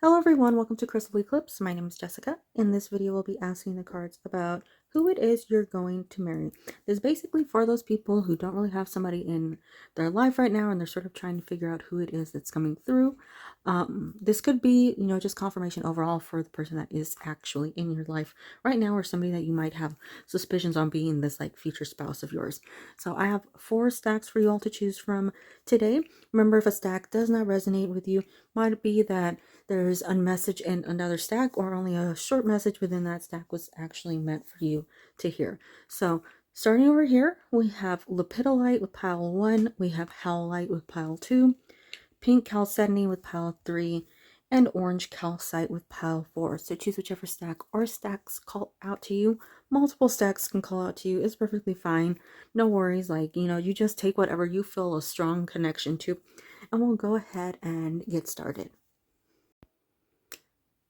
Hello everyone, welcome to Crystal Eclipse. My name is Jessica. In this video, we'll be asking the cards about who it is you're going to marry. This is basically for those people who don't really have somebody in their life right now and they're sort of trying to figure out who it is that's coming through. This could be, just confirmation overall for the person that is actually in your life right now, or somebody that you might have suspicions on being this future spouse of yours. So I have 4 stacks for you all to choose from today. Remember, if a stack does not resonate with you, might be that there's a message in another stack, or only a short message within that stack was actually meant for you to hear. So starting over here, we have Lepidolite with pile 1, we have Howlite with pile 2, pink Chalcedony with pile 3, and orange Calcite with pile 4. So choose whichever stack or stacks call out to you. Multiple stacks can call out to you. It's perfectly fine. No worries. You just take whatever you feel a strong connection to, and we'll go ahead and get started.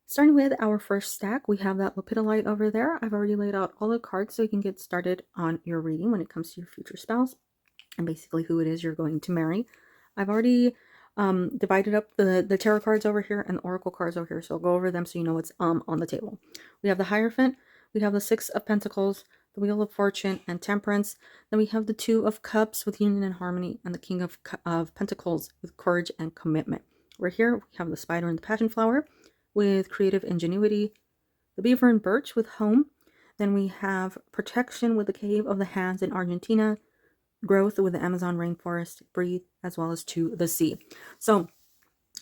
Starting with our first stack, we have that Lepidolite over there. I've already laid out all the cards so you can get started on your reading when it comes to your future spouse and basically who it is you're going to marry. I've already divided up the tarot cards over here and the oracle cards over here, so I'll go over them so you know what's on the table. We have the Hierophant, we have the 6 of Pentacles, the Wheel of Fortune, and Temperance. Then we have the 2 of Cups with Union and Harmony, and the King of Pentacles with Courage and Commitment. Right here, we have the Spider and the Passion Flower with Creative Ingenuity, the Beaver and Birch with Home. Then we have Protection with the Cave of the Hands in Argentina, Growth with the Amazon Rainforest, Breathe, as well as To the Sea. So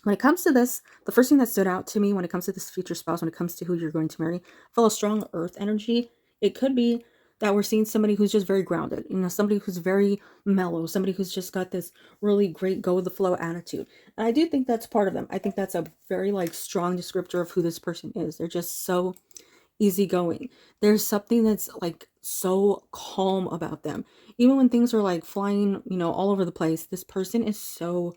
when it comes to this, the first thing that stood out to me when it comes to this future spouse, when it comes to who you're going to marry, feel a strong earth energy. It could be that we're seeing somebody who's just very grounded, somebody who's very mellow, somebody who's just got this really great go with the flow attitude. And I do think that's part of them. I think that's a very strong descriptor of who this person is. They're just so easygoing. There's something that's so calm about them. Even when things are flying, all over the place, this person is so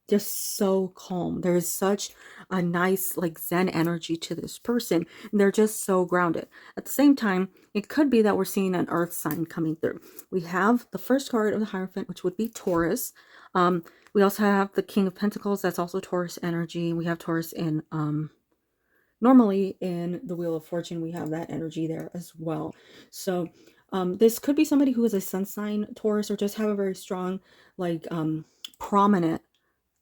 just so calm. There is such a nice zen energy to this person. They're just so grounded. At the same time, it could be that we're seeing an earth sign coming through. We have the first card of the Hierophant, which would be Taurus. We also have the King of Pentacles. That's also Taurus energy. We have Taurus in normally in the Wheel of Fortune. We have that energy there as well. So this could be somebody who is a sun sign Taurus, or just have a very strong prominent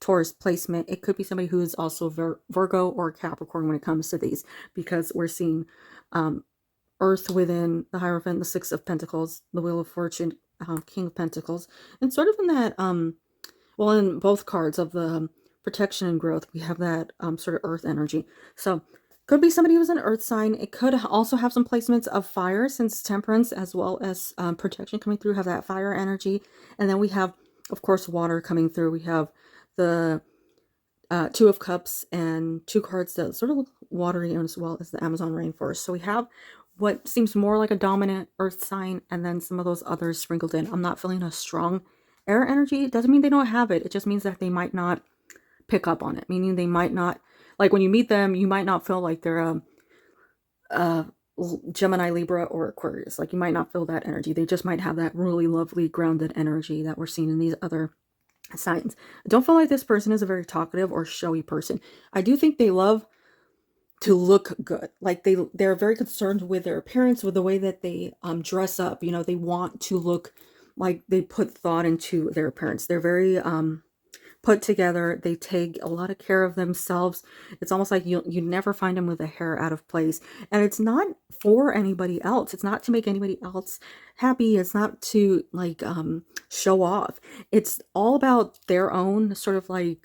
Taurus placement. It could be somebody who is also Virgo or Capricorn when it comes to these, because we're seeing Earth within the Hierophant, the 6 of Pentacles, the Wheel of Fortune, King of Pentacles, and sort of in that well, in both cards of the Protection and Growth, we have that sort of Earth energy. So could be somebody who's an Earth sign. It could also have some placements of fire, since Temperance as well as Protection coming through have that fire energy. And then we have, of course, water coming through. We have the 2 of Cups and 2 cards that sort of look watery, as well as the Amazon Rainforest. So we have what seems more like a dominant earth sign, and then some of those others sprinkled in. I'm not feeling a strong air energy. It doesn't mean they don't have it. It just means that they might not pick up on it, meaning they might not, when you meet them, you might not feel like they're a Gemini, Libra, or Aquarius. You might not feel that energy. They just might have that really lovely grounded energy that we're seeing in these other signs. I don't feel like this person is a very talkative or showy person. I do think they love to look good. They're very concerned with their appearance, with the way that they dress up. They want to look like they put thought into their appearance. They're very put together. They take a lot of care of themselves. It's almost like you never find them with a hair out of place. And it's not for anybody else. It's not to make anybody else happy. It's not to show off. It's all about their own sort of wanting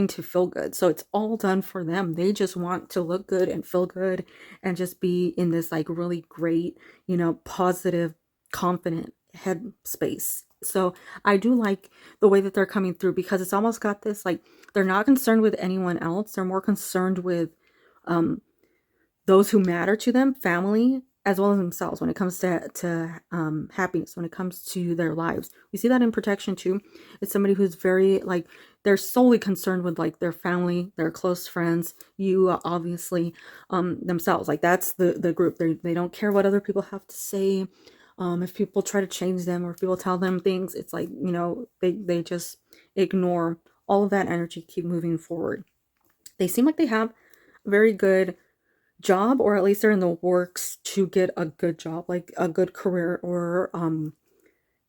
to feel good. So it's all done for them. They just want to look good and feel good and just be in this really great, positive, confident head space. So I do like the way that they're coming through, because it's almost got this they're not concerned with anyone else. They're more concerned with those who matter to them, family, as well as themselves, when it comes to happiness, when it comes to their lives. We see that in Protection too. It's somebody who's very they're solely concerned with their family, their close friends, you obviously, themselves. That's the group. They don't care what other people have to say. If people try to change them, or if people tell them things, it's they just ignore all of that energy keep moving forward. They seem like they have a very good job, or at least they're in the works to get a good job, like a good career, or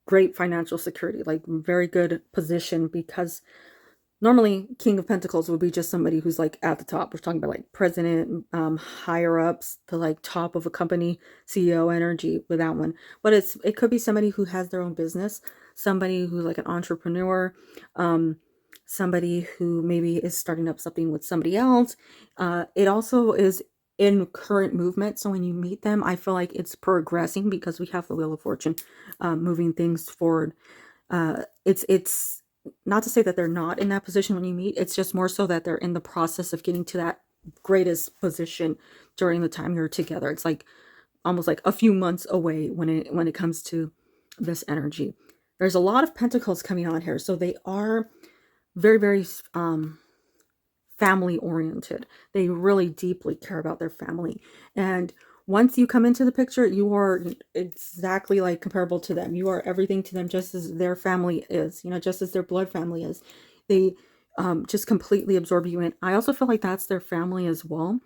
great financial security, like very good position, because normally King of Pentacles would be just somebody who's like at the top. We're talking about like president, higher ups, the like top of a company, CEO energy with that one. But it could be somebody who has their own business, somebody who's like an entrepreneur, somebody who maybe is starting up something with somebody else. It also is in current movement. So when you meet them, I feel like it's progressing, because we have the Wheel of Fortune moving things forward. It's not to say that they're not in that position when you meet. It's just more so that they're in the process of getting to that greatest position during the time you're together. It's like almost like a few months away when it comes to this energy. There's a lot of pentacles coming on here, so they are very, very family oriented. They really deeply care about their family, and once you come into the picture, you are exactly like comparable to them. You are everything to them, just as their family is, just as their blood family is. They just completely absorb you in. I also feel like that's their family as well.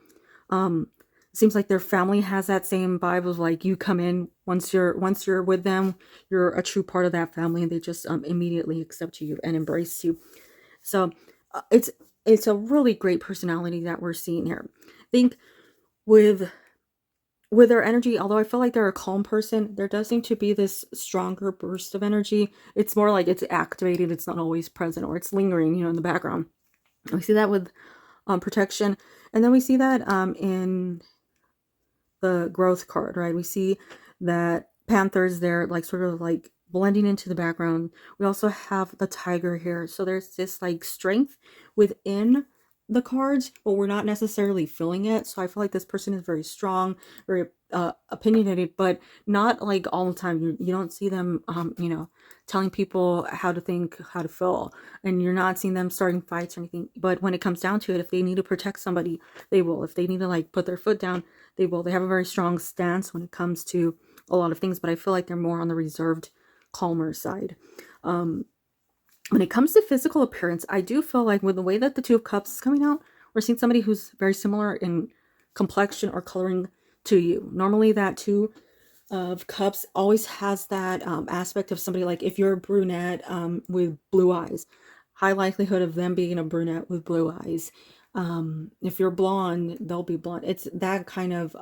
Seems like their family has that same vibe of like, you come in, once you're with them, you're a true part of that family, and they just immediately accept you and embrace you. So it's a really great personality that we're seeing here. I think with their energy, although I feel like they're a calm person, there does seem to be this stronger burst of energy. It's more like it's activated. It's not always present, or it's lingering, in the background. We see that with protection. And then we see that in the growth card, right? We see that Panthers there, like sort of like blending into the background. We also have the tiger here. So there's this like strength within the cards, but we're not necessarily feeling it. So I feel like this person is very strong, very opinionated, but not like all the time. You don't see them, telling people how to think, how to feel, and you're not seeing them starting fights or anything. But when it comes down to it, if they need to protect somebody, they will. If they need to like put their foot down, they will. They have a very strong stance when it comes to a lot of things, but I feel like they're more on the reserved, calmer side. When it comes to physical appearance, I do feel like with the way that the Two of Cups is coming out, we're seeing somebody who's very similar in complexion or coloring to you. Normally that Two of Cups always has that aspect of somebody, like if you're a brunette with blue eyes, high likelihood of them being a brunette with blue eyes. If you're blonde, they'll be blonde. It's that kind of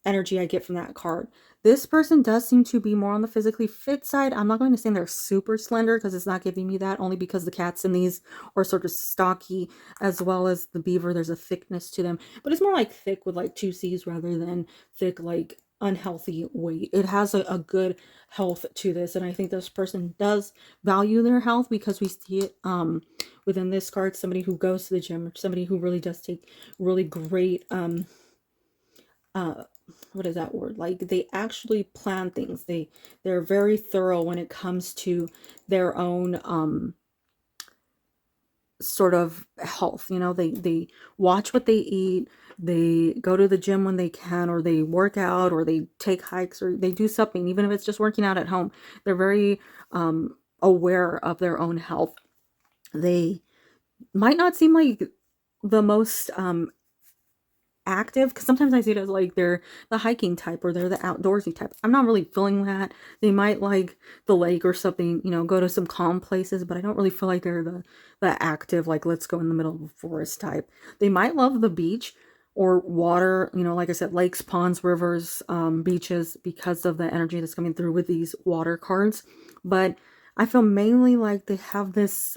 energy I get from that card. This person does seem to be more on the physically fit side. I'm not going to say they're super slender, because it's not giving me that, only because the cats in these are sort of stocky, as well as the beaver. There's a thickness to them, but it's more like thick with like two C's rather than thick like unhealthy weight. It has a good health to this, and I think this person does value their health, because we see it within this card. Somebody who goes to the gym, somebody who really does take really great what is that word? Like they actually plan things. They're very thorough when it comes to their own sort of health. They watch what they eat. They go to the gym when they can, or they work out, or they take hikes, or they do something, even if it's just working out at home. They're very aware of their own health. They might not seem like the most active, because sometimes I see it as like they're the hiking type, or they're the outdoorsy type. I'm not really feeling that. They might like the lake or something, go to some calm places, but I don't really feel like they're the active, like let's go in the middle of a forest type. They might love the beach or water, like I said, lakes, ponds, rivers, beaches, because of the energy that's coming through with these water cards. But I feel mainly like they have this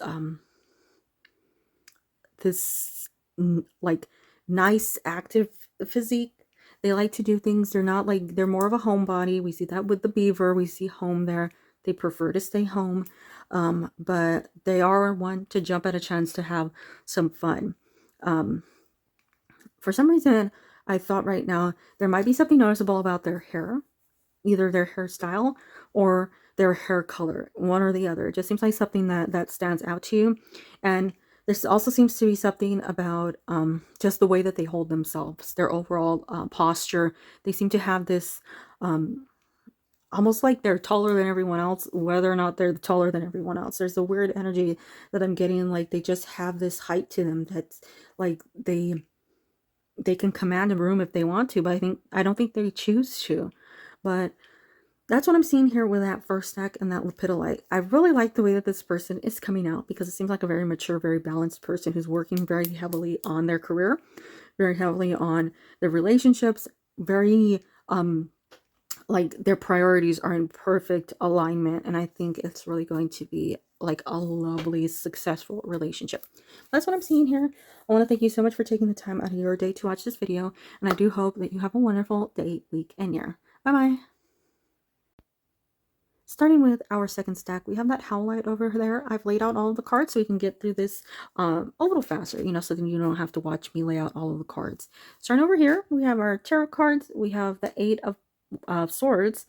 like nice active physique. They like to do things. They're not like, they're more of a homebody. We see that with the beaver. We see home there. They prefer to stay home, but they are one to jump at a chance to have some fun. For some reason, I thought right now there might be something noticeable about their hair, either their hairstyle or their hair color, one or the other. It just seems like something that stands out to you. And this also seems to be something about just the way that they hold themselves, their overall posture. They seem to have this almost like they're taller than everyone else, whether or not they're taller than everyone else. There's a weird energy that I'm getting, like they just have this height to them that's like they can command a room if they want to, but I don't think they choose to. But that's what I'm seeing here with that first stack and that Lepidolite. I really like the way that this person is coming out, because it seems like a very mature, very balanced person who's working very heavily on their career, very heavily on their relationships, very like their priorities are in perfect alignment, and I think it's really going to be like a lovely, successful relationship. That's what I'm seeing here. I want to thank you so much for taking the time out of your day to watch this video, and I do hope that you have a wonderful day, week, and year. Bye bye. Starting with our second stack, we have that Howlite over there. I've laid out all of the cards so we can get through this a little faster, you know, so then you don't have to watch me lay out all of the cards. Starting over here, we have our tarot cards. We have the Eight of Swords,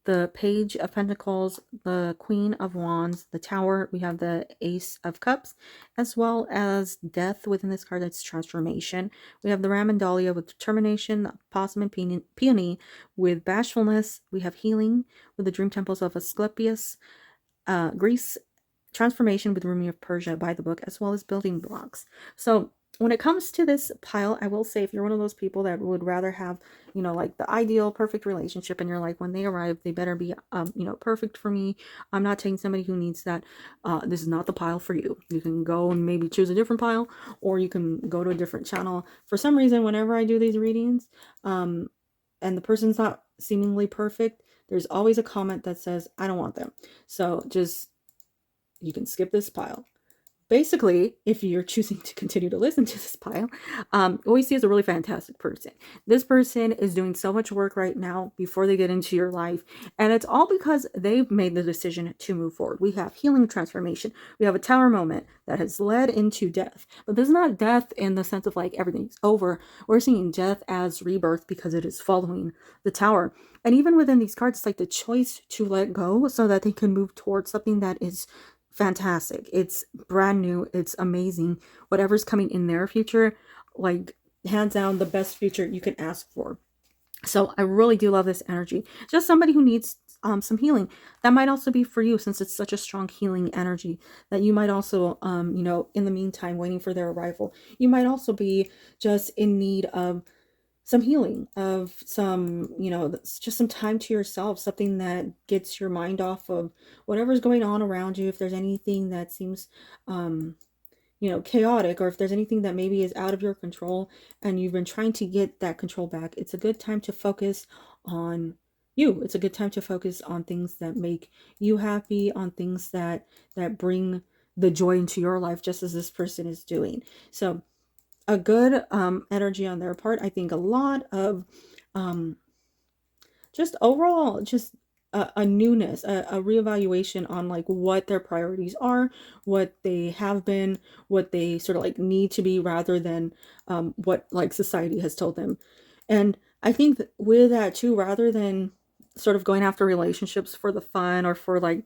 the Page of Pentacles, the Queen of Wands, the Tower. We have the Ace of Cups, as well as Death within this card. That's transformation. We have the Ram and Dahlia with determination, the Possum and Peony with bashfulness. We have healing with the Dream Temples of Asclepius, Greece, transformation with Rumi of Persia by the book, as well as building blocks. So when it comes to this pile, I will say, if you're one of those people that would rather have, you know, like the ideal perfect relationship, and you're like, when they arrive, they better be, you know, perfect for me. I'm not taking somebody who needs that. This is not the pile for you. You can go and maybe choose a different pile, or you can go to a different channel. For some reason, whenever I do these readings, and the person's not seemingly perfect, there's always a comment that says, I don't want them. So just, you can skip this pile. Basically, if you're choosing to continue to listen to this pile, what we see is a really fantastic person. This person is doing so much work right now before they get into your life, and it's all because they've made the decision to move forward. We have healing, transformation. We have a tower moment that has led into death, but this is not death in the sense of like everything's over. We're seeing death as rebirth because it is following the tower. And even within these cards, it's like the choice to let go so that they can move towards something that is fantastic. It's brand new. It's amazing. Whatever's coming in their future, like hands down the best future you can ask for. So I really do love this energy. Just somebody who needs some healing. That might also be for you, since it's such a strong healing energy, that you might also, you know, in the meantime, waiting for their arrival, you might also be just in need of some healing, of some, you know, just some time to yourself, something that gets your mind off of whatever's going on around you. If there's anything that seems, you know, chaotic, or if there's anything that maybe is out of your control and you've been trying to get that control back, it's a good time to focus on you. It's a good time to focus on things that make you happy, on things that bring the joy into your life, just as this person is doing. So a good energy on their part. I think a lot of just overall, just a newness, a reevaluation on like what their priorities are, what they have been, what they sort of like need to be, rather than what like society has told them. And I think that with that too, rather than sort of going after relationships for the fun, or for like,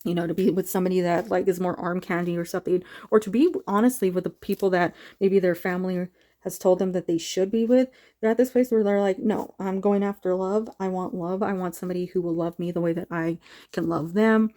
you know, to be with somebody that like is more arm candy or something, or to be honestly with the people that maybe their family has told them that they should be with, they're at this place where they're like, no, I'm going after love. I want somebody who will love me the way that I can love them,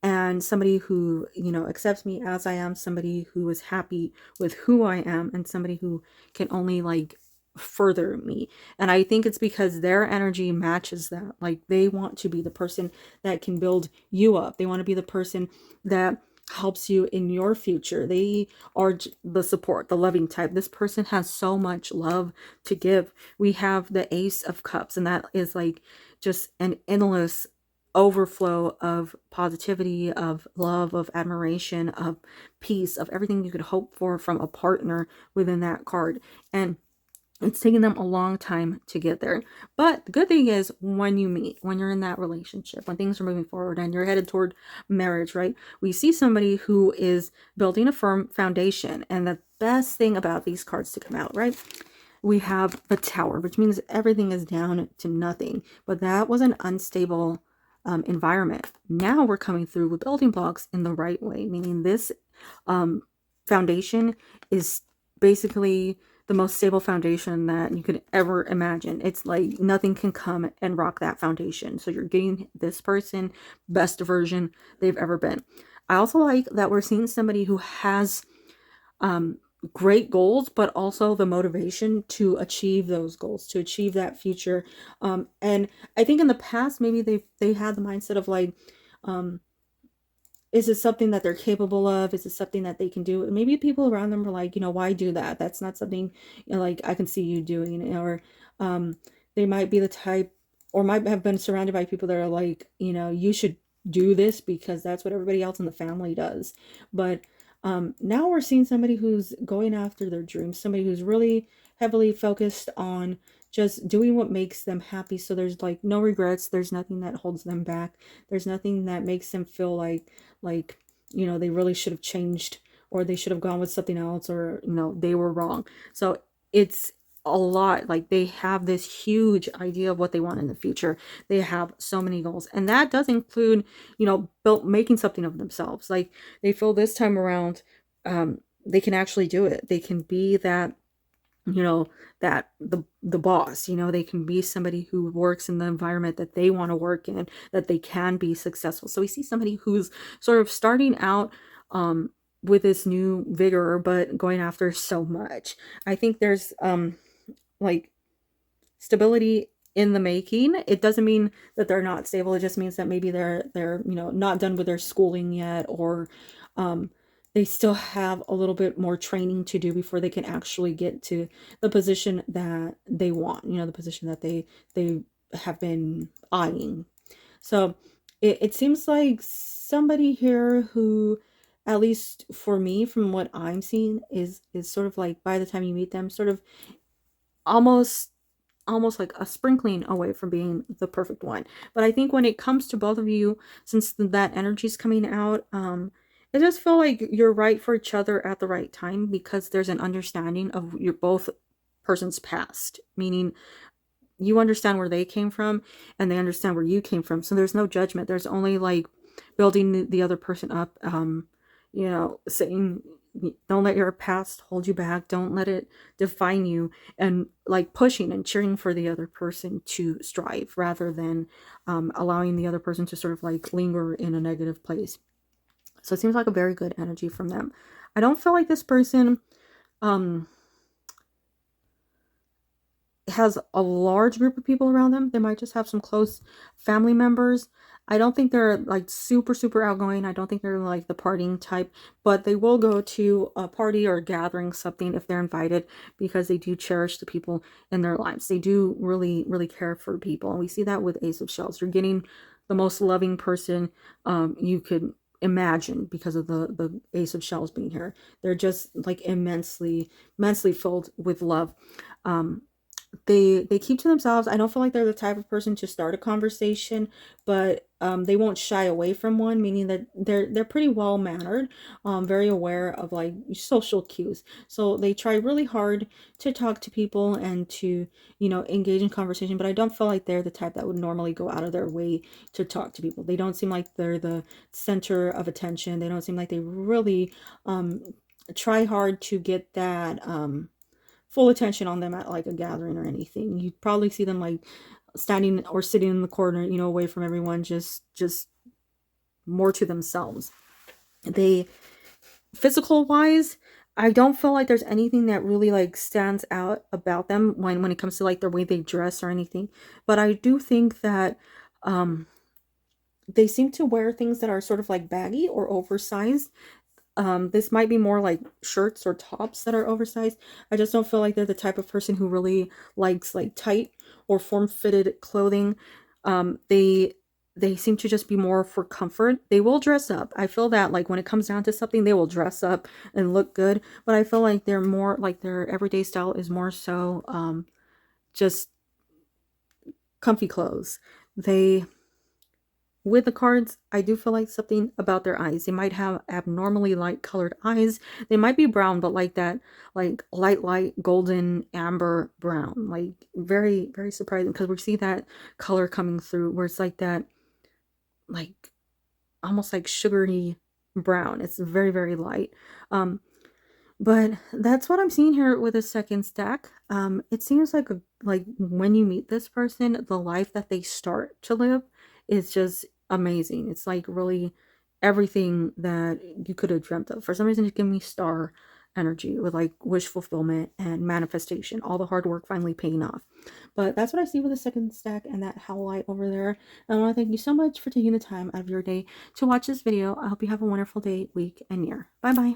and somebody who, you know, accepts me as I am, somebody who is happy with who I am, and somebody who can only like further me. And I think it's because their energy matches that. Like, they want to be the person that can build you up. They want to be the person that helps you in your future. They are the support, the loving type. This person has so much love to give. We have the Ace of Cups, and that is like just an endless overflow of positivity, of love, of admiration, of peace, of everything you could hope for from a partner within that card. And it's taken them a long time to get there. But the good thing is, when you meet, when you're in that relationship, when things are moving forward and you're headed toward marriage, right? We see somebody who is building a firm foundation. And the best thing about these cards to come out, right? We have the Tower, which means everything is down to nothing. But that was an unstable environment. Now we're coming through with building blocks in the right way, meaning this foundation is basically the most stable foundation that you could ever imagine. It's like nothing can come and rock that foundation. So you're getting this person best version they've ever been. I also like that we're seeing somebody who has great goals, but also the motivation to achieve those goals, to achieve that future. And I think in the past, maybe they had the mindset of like, is it something that they're capable of? Is it something that they can do? And maybe people around them were like, why do that? That's not something, like I can see you doing. Or they might be the type, or might have been surrounded by people that are like, you should do this because that's what everybody else in the family does. But now we're seeing somebody who's going after their dreams, somebody who's really heavily focused on just doing what makes them happy. So there's like no regrets. There's nothing that holds them back. There's nothing that makes them feel like they really should have changed, or they should have gone with something else, or they were wrong. So it's a lot. Like, they have this huge idea of what they want in the future. They have so many goals, and that does include making something of themselves. Like, they feel this time around they can actually do it. They can be that that the boss. They can be somebody who works in the environment that they want to work in, that they can be successful. So we see somebody who's sort of starting out with this new vigor, but going after so much. I think there's like stability in the making. It doesn't mean that they're not stable. It just means that maybe they're not done with their schooling yet, or they still have a little bit more training to do before they can actually get to the position that they want, the position that they have been eyeing. So it seems like somebody here who, at least for me, from what I'm seeing, is sort of like, by the time you meet them, sort of almost like a sprinkling away from being the perfect one. But I think when it comes to both of you, since that energy is coming out, I just feel like you're right for each other at the right time, because there's an understanding of your both person's past, meaning you understand where they came from and they understand where you came from. So there's no judgment. There's only like building the other person up, saying, don't let your past hold you back. Don't let it define you, and like pushing and cheering for the other person to strive, rather than allowing the other person to sort of like linger in a negative place. So it seems like a very good energy from them. I don't feel like this person has a large group of people around them. They might just have some close family members. I don't think they're like super, super outgoing. I don't think they're like the partying type, but they will go to a party or a gathering, something, if they're invited, because they do cherish the people in their lives. They do really, really care for people. And we see that with Ace of Shells. You're getting the most loving person you could imagine, because of the Ace of Shells being here. They're just like immensely filled with love. They keep to themselves. I don't feel like they're the type of person to start a conversation, but they won't shy away from one, meaning that they're pretty well mannered, very aware of like social cues. So they try really hard to talk to people and to engage in conversation. But I don't feel like they're the type that would normally go out of their way to talk to people. They don't seem like they're the center of attention. They don't seem like they really try hard to get that full attention on them at like a gathering or anything. You'd probably see them like standing or sitting in the corner, away from everyone, just more to themselves. They, physical wise, I don't feel like there's anything that really like stands out about them when it comes to like their way they dress or anything. But I do think that they seem to wear things that are sort of like baggy or oversized. This might be more like shirts or tops that are oversized. I just don't feel like they're the type of person who really likes like tight or form-fitted clothing. They seem to just be more for comfort. They will dress up. I feel that like when it comes down to something, they will dress up and look good. But I feel like they're more like their everyday style is more so just comfy clothes. With the cards, I do feel like something about their eyes. They might have abnormally light colored eyes. They might be brown, but like that, like light, golden, amber brown. Like very, very surprising, because we see that color coming through where it's like that, like almost like sugary brown. It's very, very light. But that's what I'm seeing here with a second stack. It seems like when you meet this person, the life that they start to live is just amazing. It's like really everything that you could have dreamt of. For some reason, it's giving me star energy with like wish fulfillment and manifestation, all the hard work finally paying off. But that's what I see with the second stack and that Howlite over there. And I want to thank you so much for taking the time out of your day to watch this video. I hope you have a wonderful day, week, and year. Bye bye.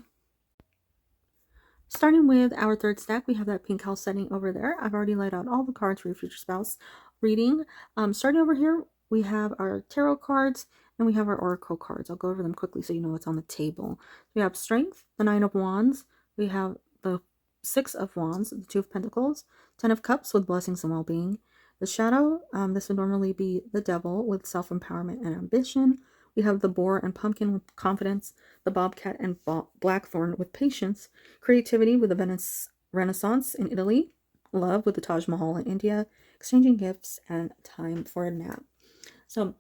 Starting with our third stack, we have that pink Chalcedony over there. I've already laid out all the cards for your future spouse reading. Starting over here, we have our tarot cards and we have our oracle cards. I'll go over them quickly so you know what's on the table. We have Strength, the Nine of Wands. We have the Six of Wands, the Two of Pentacles, Ten of Cups with blessings and well-being. The Shadow, this would normally be the Devil with self-empowerment and ambition. We have the Boar and Pumpkin with confidence, the Bobcat and Blackthorn with patience, creativity with the Venice Renaissance in Italy, love with the Taj Mahal in India, exchanging gifts, and time for a nap. So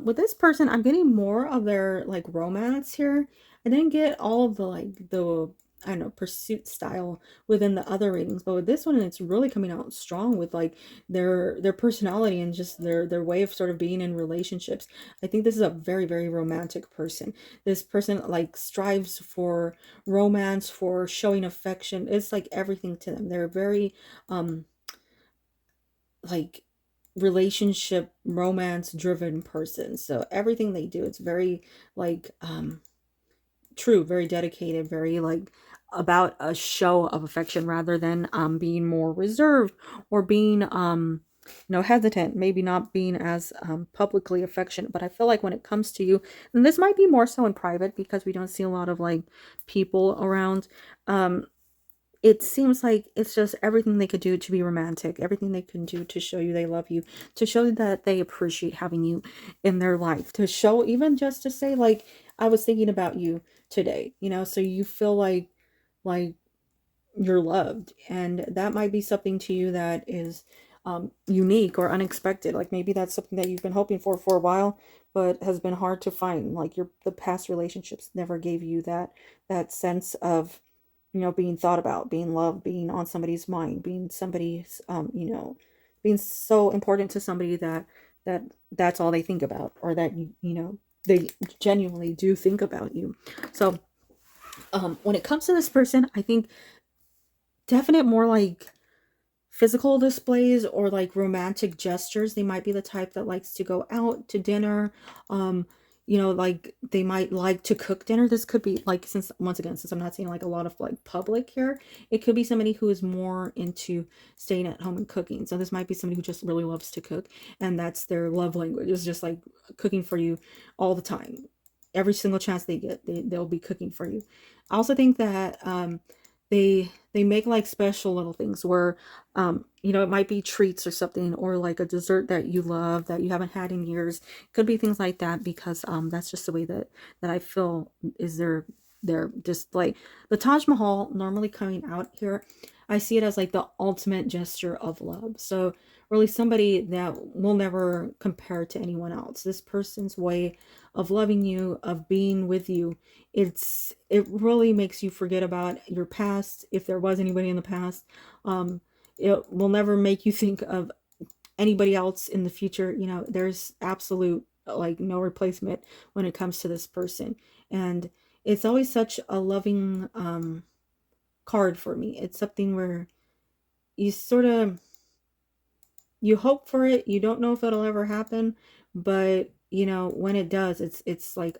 with this person, I'm getting more of their like romance here. I didn't get all of the like the I don't know pursuit style within the other readings, but with this one, it's really coming out strong with like their personality and just their way of sort of being in relationships. I think this is a very, very romantic person. This person like strives for romance, for showing affection. It's like everything to them. They're very like relationship romance driven person, so everything they do, it's very like true, very dedicated, very like about a show of affection rather than being more reserved or being hesitant, maybe not being as publicly affectionate. But I feel like when it comes to you, and this might be more so in private because we don't see a lot of like people around, it seems like it's just everything they could do to be romantic, everything they can do to show you they love you, to show that they appreciate having you in their life, to show, even just to say like, I was thinking about you today, so you feel like you're loved. And that might be something to you that is unique or unexpected. Like maybe that's something that you've been hoping for a while, but has been hard to find. Like the past relationships never gave you that sense of being thought about, being loved, being on somebody's mind, being somebody's, being so important to somebody that's all they think about, or that, they genuinely do think about you. So, when it comes to this person, I think definite more like physical displays or like romantic gestures. They might be the type that likes to go out to dinner. Like they might like to cook dinner. This could be like, since I'm not seeing like a lot of like public here, it could be somebody who is more into staying at home and cooking. So this might be somebody who just really loves to cook, and that's their love language, is just like cooking for you all the time. Every single chance they get, they'll be cooking for you. I also think that they make like special little things where it might be treats or something, or like a dessert that you love that you haven't had in years. It could be things like that, because that's just the way that I feel is their display. The Taj Mahal normally coming out here, I see it as like the ultimate gesture of love. So really somebody that will never compare to anyone else. This person's way of loving you, of being with you, it really makes you forget about your past, if there was anybody in the past. It will never make you think of anybody else in the future. There's absolute like no replacement when it comes to this person. And it's always such a loving card for me. It's something where you sort of, you hope for it, you don't know if it'll ever happen, but when it does, it's like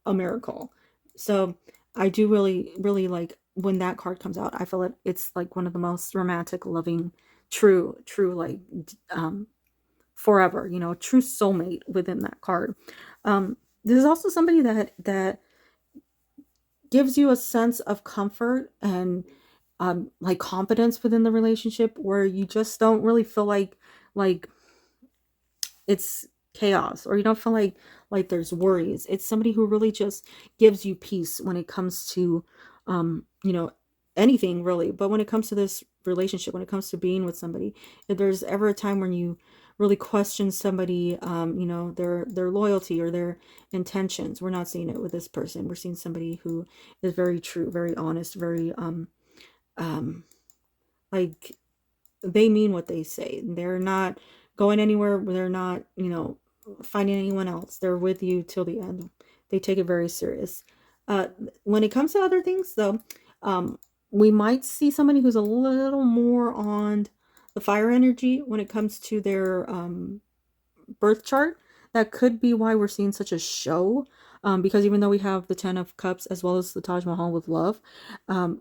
a miracle. So I do really, really like when that card comes out. I feel it's like one of the most romantic, loving, true, like forever, true soulmate within that card. This is also somebody that gives you a sense of comfort and like confidence within the relationship, where you just don't really feel like it's chaos, or you don't feel like there's worries. It's somebody who really just gives you peace when it comes to anything really. But when it comes to this relationship, when it comes to being with somebody, if there's ever a time when you really question somebody, you know, their loyalty or their intentions. We're not seeing it with this person. We're seeing somebody who is very true, very honest, very um like they mean what they say. They're not going anywhere. They're not, you know, finding anyone else. They're with you till the end. They take it very serious. Uh, when it comes to other things, though, um, we might see somebody who's a little more on the fire energy when it comes to their birth chart. That could be why we're seeing such a show. Because even though we have the Ten of Cups as well as the Taj Mahal with love,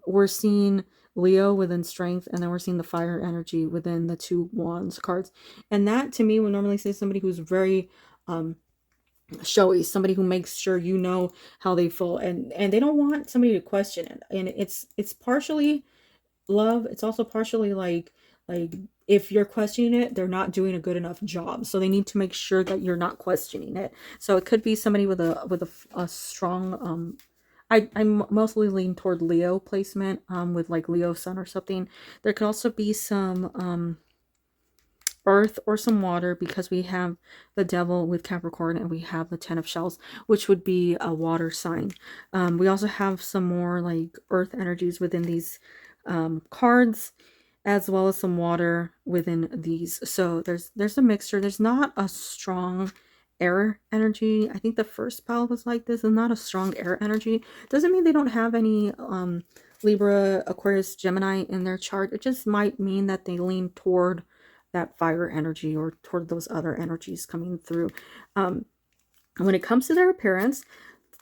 we're seeing Leo within strength, and then we're seeing the fire energy within the Two Wands cards. And that to me would normally say somebody who's very showy, somebody who makes sure you know how they feel, and they don't want somebody to question it. And it's partially love. It's also partially like if you're questioning it, they're not doing a good enough job, so they need to make sure that you're not questioning it. So it could be somebody with a strong I mostly lean toward Leo placement, with like Leo sun or something. There could also be some earth or some water, because we have the devil with Capricorn and we have the Ten of Shells, which would be a water sign. We also have some more like earth energies within these cards, as well as some water within these. So there's a mixture. There's not a strong air energy. I think the first pile was like this, and not a strong air energy. Doesn't mean they don't have any Libra, Aquarius, Gemini in their chart. It just might mean that they lean toward that fire energy or toward those other energies coming through. When it comes to their appearance,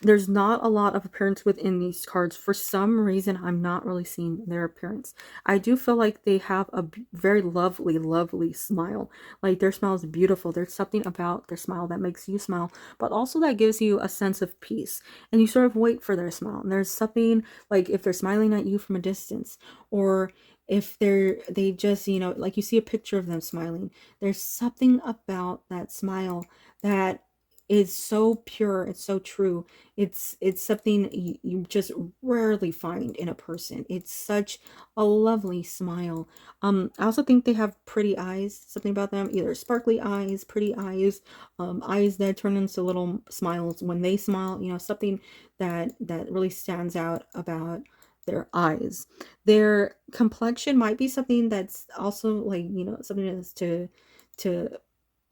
there's not a lot of appearance within these cards. For some reason, I'm not really seeing their appearance. I do feel like they have a very lovely smile. Like their smile is beautiful. There's something about their smile that makes you smile, but also that gives you a sense of peace. And you sort of wait for their smile. And there's something like if they're smiling at you from a distance, or if they just, you know, like you see a picture of them smiling, there's something about that smile that is so pure, it's so true. It's something you just rarely find in a person. It's such a lovely smile. I also think they have pretty eyes, something about them, either sparkly eyes, pretty eyes, eyes that turn into little smiles when they smile, you know, something that really stands out about their eyes. Their complexion might be something that's also like, you know, something that's to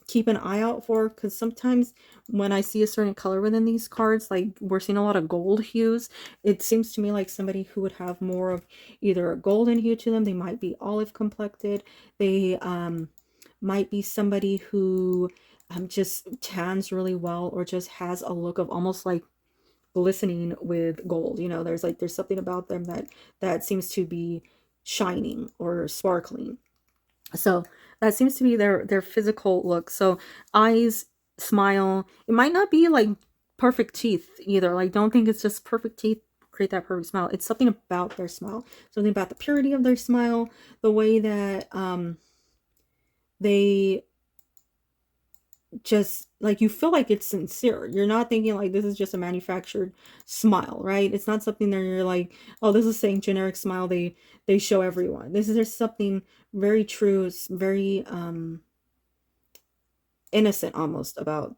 keep an eye out for, because sometimes when I see a certain color within these cards, like we're seeing a lot of gold hues, it seems to me like somebody who would have more of either a golden hue to them. They might be olive complected. They might be somebody who just tans really well, or just has a look of almost like glistening with gold. You know, there's something about them that seems to be shining or sparkling. So that seems to be their physical look. So eyes, smile. It might not be like perfect teeth either. Like don't think it's just perfect teeth create that perfect smile. It's something about their smile. Something about the purity of their smile, the way that they just like, you feel like it's sincere. You're not thinking like this is just a manufactured smile, right? It's not something that you're like, oh, this is saying generic smile they show everyone. This is just something very true, very innocent almost about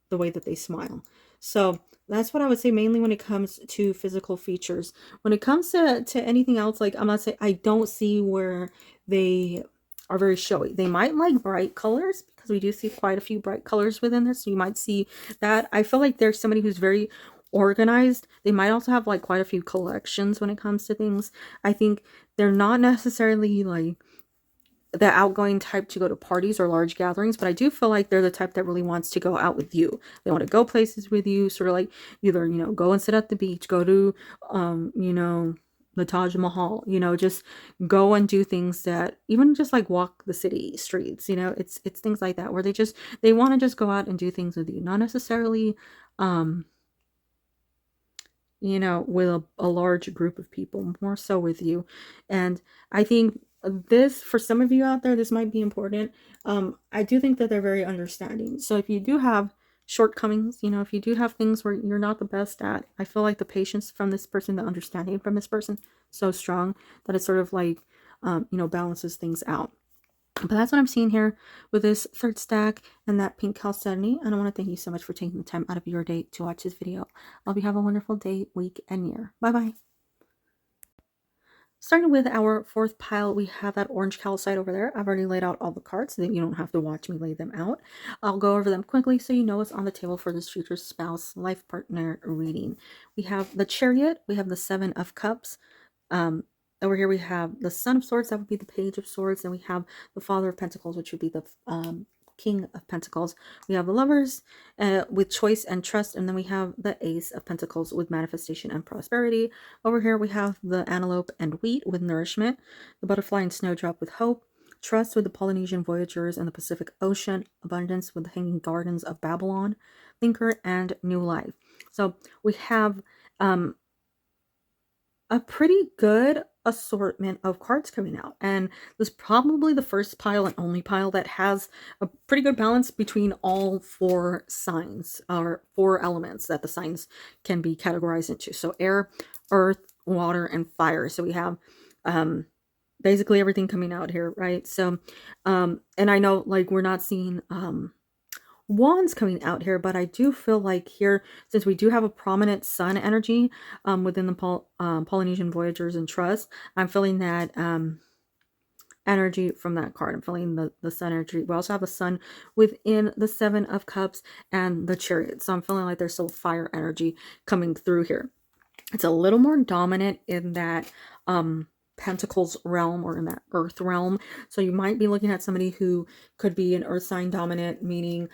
the way that they smile. So that's what I would say mainly when it comes to physical features. When it comes to anything else, like I'm not saying, I don't see where they are very showy. They might like bright colors, because we do see quite a few bright colors within this. So you might see that. I feel like there's somebody who's very organized. They might also have like quite a few collections when it comes to things. I think they're not necessarily like the outgoing type to go to parties or large gatherings, but I do feel like they're the type that really wants to go out with you. They want to go places with you, sort of like either, you know, go and sit at the beach, go to, you know, the Taj Mahal, you know, just go and do things that, even just like walk the city streets, you know, it's things like that where they want to just go out and do things with you, not necessarily, you know, with a large group of people, more so with you. And I think this, for some of you out there, this might be important. I do think that they're very understanding. So if you do have shortcomings, you know, if you do have things where you're not the best at, I feel like the patience from this person, the understanding from this person, so strong that it sort of like, you know, balances things out. But that's what I'm seeing here with this third stack and that pink Chalcedony. And I want to thank you so much for taking the time out of your day to watch this video. I hope you have a wonderful day, week, and year. Bye-bye. Starting with our fourth pile, we have that orange calcite over there. I've already laid out all the cards so that you don't have to watch me lay them out. I'll go over them quickly so you know what's on the table for this future spouse life partner reading. We have the Chariot, we have the Seven of Cups. Over here we have the Son of Swords, that would be the Page of Swords, and we have the Father of Pentacles, which would be the King of Pentacles. We have the Lovers with choice and trust, and then we have the Ace of Pentacles with manifestation and prosperity. Over here we have the Antelope and Wheat with nourishment, the Butterfly and Snowdrop with hope, trust with the Polynesian Voyagers and the Pacific Ocean, abundance with the Hanging Gardens of Babylon, thinker, and new life. So we have a pretty good assortment of cards coming out, and this is probably the first pile and only pile that has a pretty good balance between all four signs, or four elements that the signs can be categorized into. So air, earth, water, and fire. So we have basically everything coming out here, right? So and I know like we're not seeing wands coming out here, but I do feel like here, since we do have a prominent sun energy within the Polynesian Voyagers and Trust, I'm feeling that energy from that card. I'm feeling the sun energy. We also have a sun within the Seven of Cups and the Chariot, so I'm feeling like there's still fire energy coming through here. It's a little more dominant in that Pentacles realm, or in that earth realm. So you might be looking at somebody who could be an earth sign dominant, meaning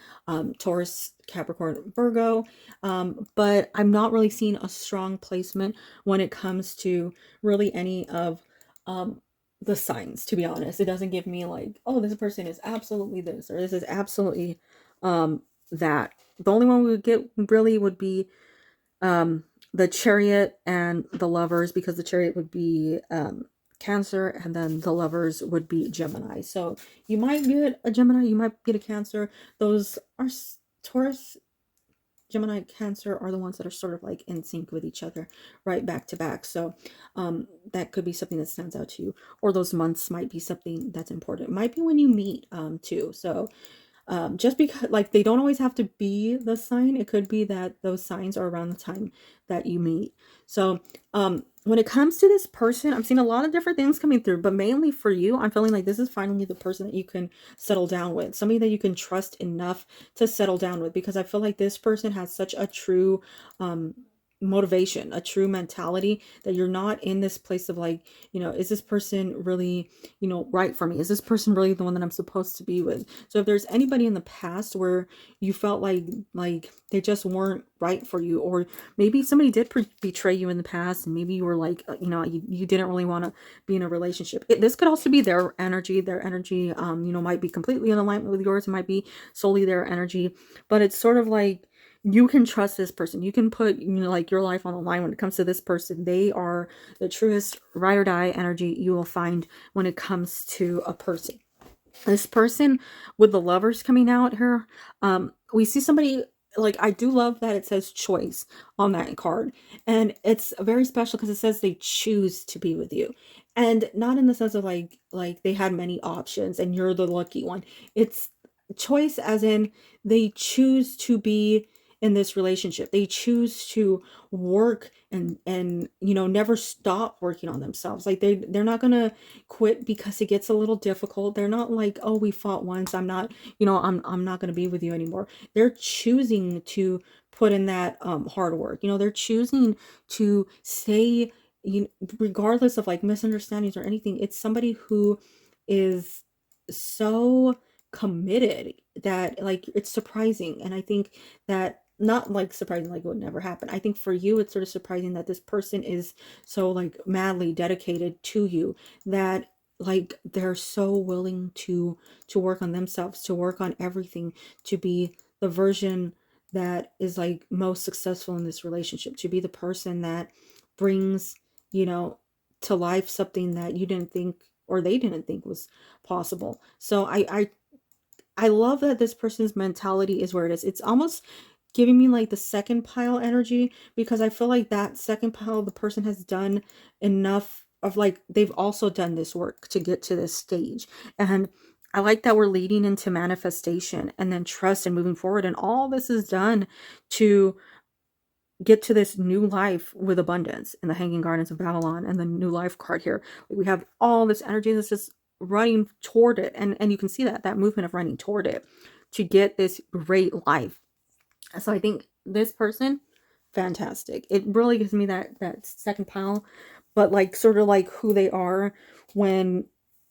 Taurus, Capricorn, Virgo, but I'm not really seeing a strong placement when it comes to really any of the signs, to be honest. It doesn't give me like, oh, this person is absolutely this, or this is absolutely that. The only one we would get really would be the Chariot and the Lovers, because the Chariot would be Cancer, and then the Lovers would be Gemini. So you might get a Gemini, you might get a Cancer. Those are Taurus, Gemini, Cancer are the ones that are sort of like in sync with each other, right, back to back. So that could be something that stands out to you, or those months might be something that's important. It might be when you meet too. So just because like they don't always have to be the sign, it could be that those signs are around the time that you meet. So when it comes to this person, I'm seeing a lot of different things coming through, but mainly for you, I'm feeling like this is finally the person that you can settle down with, somebody that you can trust enough to settle down with, because I feel like this person has such a true motivation, a true mentality, that you're not in this place of like, you know, is this person really, you know, right for me? Is this person really the one that I'm supposed to be with? So if there's anybody in the past where you felt like they just weren't right for you, or maybe somebody did betray you in the past, and maybe you were like, you know, you didn't really want to be in a relationship. This could also be their energy. Their energy, you know, might be completely in alignment with yours. It might be solely their energy, but it's sort of like, you can trust this person. You can put, you know, like your life on the line when it comes to this person. They are the truest ride or die energy you will find when it comes to a person. This person with the Lovers coming out here, we see somebody, like, I do love that it says choice on that card, and it's very special because it says they choose to be with you, and not in the sense of like they had many options and you're the lucky one. It's choice as in they choose to be in this relationship. They choose to work and you know, never stop working on themselves. Like they're not gonna quit because it gets a little difficult. They're not like, oh, we fought once, I'm not, you know, I'm not going to be with you anymore. They're choosing to put in that hard work. You know, they're choosing to stay, you know, regardless of like misunderstandings or anything. It's somebody who is so committed that like it's surprising. And I think that, not like surprising like it would never happen, I think for you it's sort of surprising that this person is so like madly dedicated to you, that like they're so willing to work on themselves, to work on everything, to be the version that is like most successful in this relationship, to be the person that brings, you know, to life something that you didn't think, or they didn't think was possible. So I love that this person's mentality is where it is. It's almost giving me like the second pile energy, because I feel like that second pile, the person has done enough of like, they've also done this work to get to this stage. And I like that we're leading into manifestation and then trust and moving forward. And all this is done to get to this new life with abundance in the Hanging Gardens of Babylon and the new life card here. We have all this energy that's just running toward it. And you can see that movement of running toward it to get this great life. So I think this person, fantastic. It really gives me that second pile, but like sort of like who they are when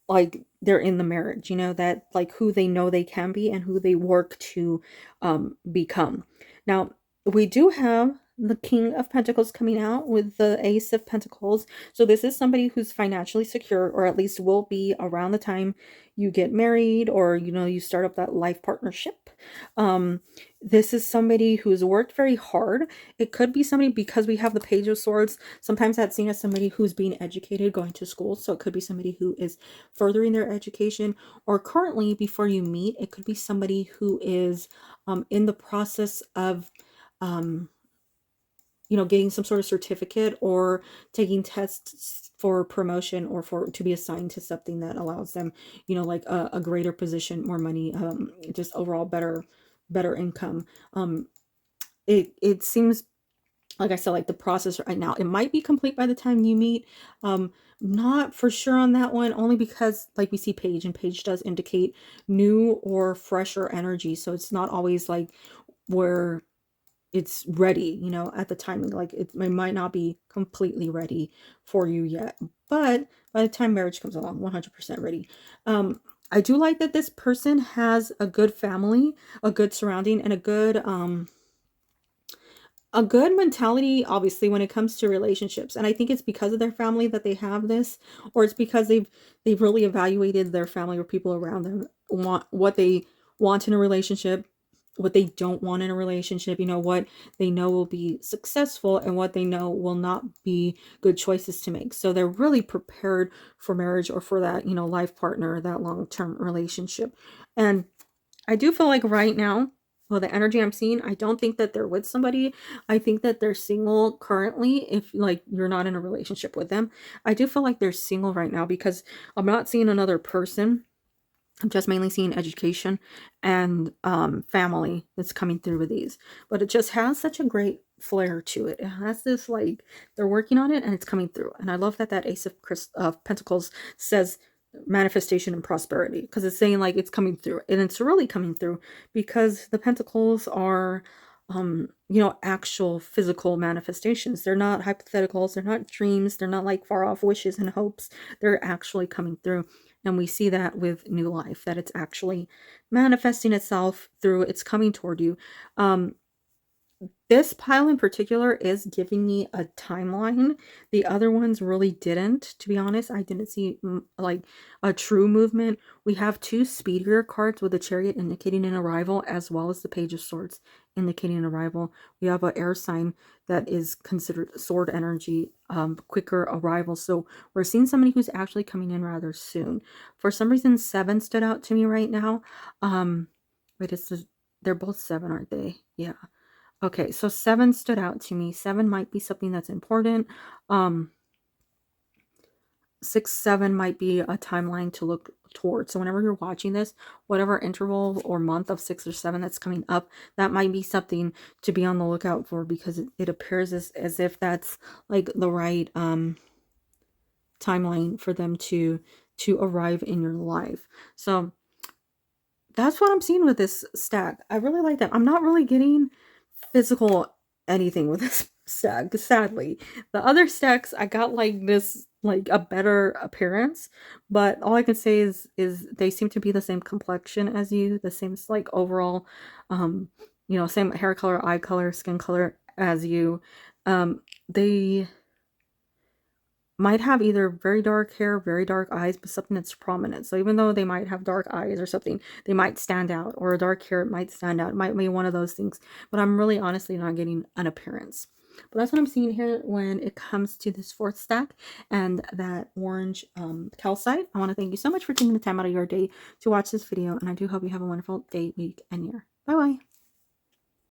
like they're in the marriage, you know, that like who they know they can be and who they work to become. Now, we do have the King of Pentacles coming out with the Ace of Pentacles. So this is somebody who's financially secure, or at least will be around the time you get married, or, you know, you start up that life partnership. This is somebody who's worked very hard. It could be somebody, because we have the Page of Swords, sometimes that's seen as somebody who's being educated, going to school. So it could be somebody who is furthering their education, or currently before you meet, it could be somebody who is in the process of you know, getting some sort of certificate or taking tests for promotion, or for to be assigned to something that allows them, you know, like a greater position, more money, just overall better income. It seems, like I said, like the process right now, it might be complete by the time you meet. Not for sure on that one, only because like we see Page, and Page does indicate new or fresher energy. So it's not always like where it's ready, you know, at the timing. Like it might not be completely ready for you yet, but by the time marriage comes along, 100% ready. I do like that this person has a good family, a good surrounding, and a good mentality, obviously, when it comes to relationships. And I think it's because of their family that they have this, or it's because they've really evaluated their family or people around them, what they want in a relationship, what they don't want in a relationship, you know, what they know will be successful and what they know will not be good choices to make. So they're really prepared for marriage, or for that, you know, life partner, that long-term relationship. And I do feel like right now, well, the energy I'm seeing, I don't think that they're with somebody. I think that they're single currently, if like you're not in a relationship with them. I do feel like they're single right now, because I'm not seeing another person. I'm just mainly seeing education and family that's coming through with these. But it just has such a great flair to it. It has this, like, they're working on it and it's coming through. And I love that Ace of Pentacles says manifestation and prosperity, because it's saying like it's coming through, and it's really coming through, because the Pentacles are you know, actual physical manifestations. They're not hypotheticals, they're not dreams, they're not like far off wishes and hopes. They're actually coming through. And we see that with new life, that it's actually manifesting itself through, it's coming toward you. This pile in particular is giving me a timeline. The other ones really didn't, to be honest. I didn't see like a true movement. We have two speedier cards with the Chariot indicating an arrival, as well as the Page of Swords indicating an arrival. We have an air sign that is considered sword energy, quicker arrival. So we're seeing somebody who's actually coming in rather soon. For some reason, 7 stood out to me right now. Wait, they're both 7, aren't they? Yeah. Okay, so 7 stood out to me. 7 might be something that's important. 6, 7 might be a timeline to look towards. So whenever you're watching this, whatever interval or month of 6 or 7 that's coming up, that might be something to be on the lookout for, because it appears as if that's like the right timeline for them to arrive in your life. So that's what I'm seeing with this stack. I really like that. I'm not really getting physical anything with this stack, sadly. The other stacks, I got like this, like a better appearance, but all I can say is they seem to be the same complexion as you, the same like overall you know, same hair color, eye color, skin color as you. They might have either very dark hair, very dark eyes, but something that's prominent. So even though they might have dark eyes or something, they might stand out, or a dark hair might stand out. It might be one of those things, but I'm really honestly not getting an appearance. But that's what I'm seeing here when it comes to this 4th stack and that orange calcite. I want to thank you so much for taking the time out of your day to watch this video, and I do hope you have a wonderful day, week, and year. Bye bye.